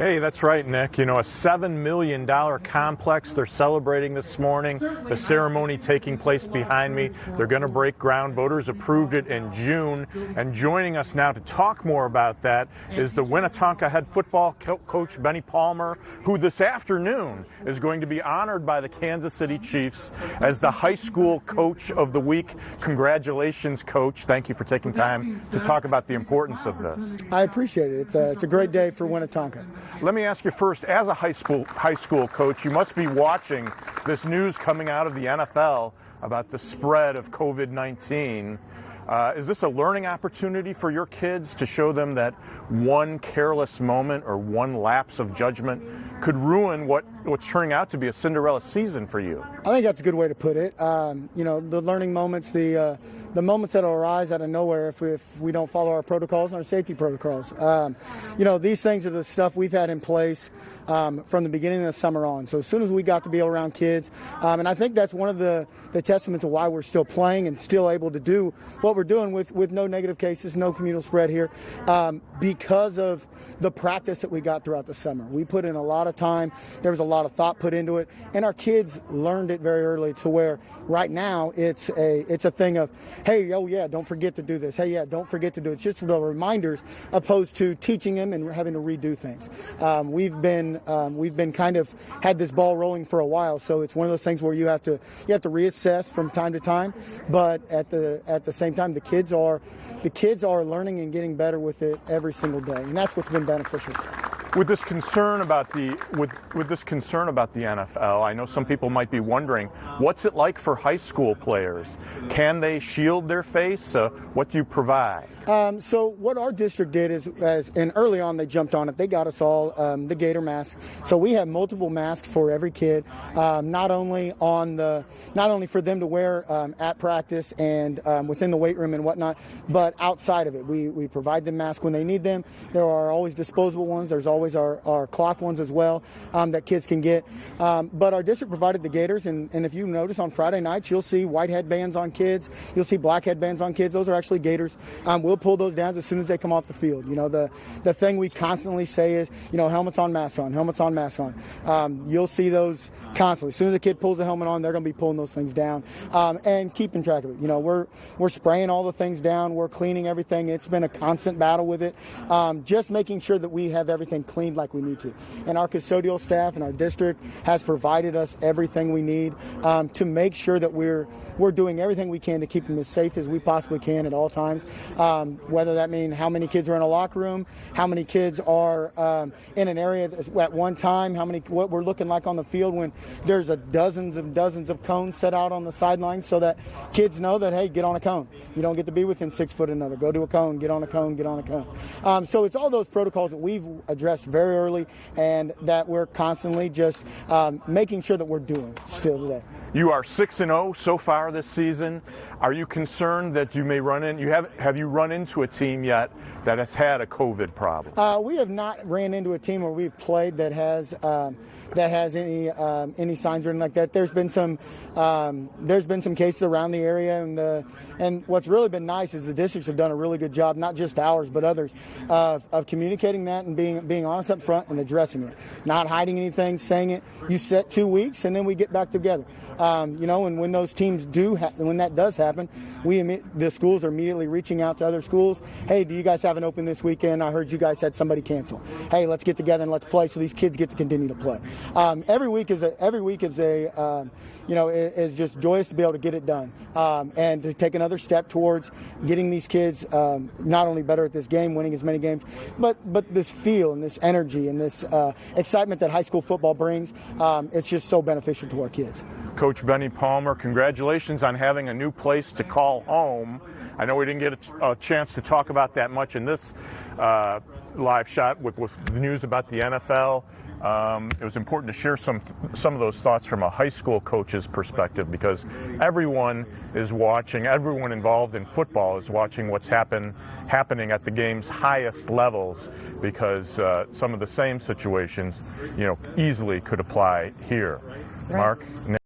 Hey, that's right, Nick. You know, a $7 million complex they're celebrating this morning. The ceremony taking place behind me. They're going to break ground. Voters approved it in June. And joining us now to talk more about that is the Winnetonka head football coach, Benny Palmer, who this afternoon is going to be honored by the Kansas City Chiefs as the high school coach of the week. Congratulations, Coach. Thank you for taking time to talk about the importance of this. I appreciate it. It's a great day for Winnetonka. Let me ask you first, as a high school coach, you must be watching this news coming out of the NFL about the spread of COVID-19. Is this a learning opportunity for your kids to show them that one careless moment or one lapse of judgment could ruin what's turning out to be a Cinderella season for you? I think that's a good way to put it. You know, the learning moments, the moments that will arise out of nowhere if we don't follow our protocols and our safety protocols. You know, these things are the stuff we've had in place from the beginning of the summer on. So as soon as we got to be around kids, and I think that's one of the testament to why we're still playing and still able to do what we're doing with no negative cases, no communal spread here, because of the practice that we got throughout the summer. We put in a lot of time. There was a lot of thought put into it, and our kids learned it very early to where right now it's a thing of, hey, oh yeah, don't forget to do this. Hey, yeah, don't forget to do it. It's just the reminders opposed to teaching them and having to redo things. We've been kind of had this ball rolling for a while, so it's one of those things where you have to reassess from time to time, but at the same time, the kids are learning and getting better with it every single day, and that's what's been beneficial. With this concern about the NFL, I know some people might be wondering, what's it like for high school players? Can they shield their face? What do you provide? So what our district did and early on they jumped on it. They got us all the Gator mask. So we have multiple masks for every kid, not only for them to wear at practice and within the weight room and whatnot, but outside of it. We provide them masks when they need them. There are always disposable ones. There's always our cloth ones as well that kids can get. But our district provided the Gators, and if you notice on Friday nights, you'll see white headbands on kids. You'll see black headbands on kids. Those are actually Gators. We'll pull those down as soon as they come off the field. You know, the thing we constantly say is, you know, helmets on, masks on, helmets on, masks on. You'll see those constantly. As soon as a kid pulls a helmet on, they're going to be pulling those things down and keeping track of it. You know, we're spraying all the things down. We're cleaning everything. It's been a constant battle with it. Just making sure that we have everything cleaned like we need to. And our custodial staff and our district has provided us everything we need to make sure that we're doing everything we can to keep them as safe as we possibly can at all times. Whether that means how many kids are in a locker room, how many kids are in an area at one time, what we're looking like on the field when there's dozens and dozens of cones set out on the sidelines, so that kids know that, hey, get on a cone. You don't get to be within 6 foot of another. Go to a cone, get on a cone, get on a cone. So it's all those protocols that we've addressed very early and that we're constantly just making sure that we're doing still today. You are 6-0 so far this season. Are you concerned that you may have you run into a team yet that has had a COVID problem? We have not ran into a team where we've played that has any signs or anything like that. There's been some cases around the area, and what's really been nice is the districts have done a really good job, not just ours but others, of communicating that and being honest up front and addressing it, not hiding anything, saying it. You set 2 weeks and then we get back together. You know, and when those teams when that does happen, the schools are immediately reaching out to other schools. Hey, do you guys have an open this weekend? I heard you guys had somebody cancel. Hey, let's get together and let's play so these kids get to continue to play. Every week is just joyous to be able to get it done and to take another step towards getting these kids not only better at this game, winning as many games, but this feel and this energy and this excitement that high school football brings. It's just so beneficial to our kids. Coach Benny Palmer, congratulations on having a new place to call home. I know we didn't get a chance to talk about that much in this live shot with the news about the NFL. It was important to share some of those thoughts from a high school coach's perspective, because everyone is watching, everyone involved in football is watching what's happening at the game's highest levels, because some of the same situations, you know, easily could apply here. Mark?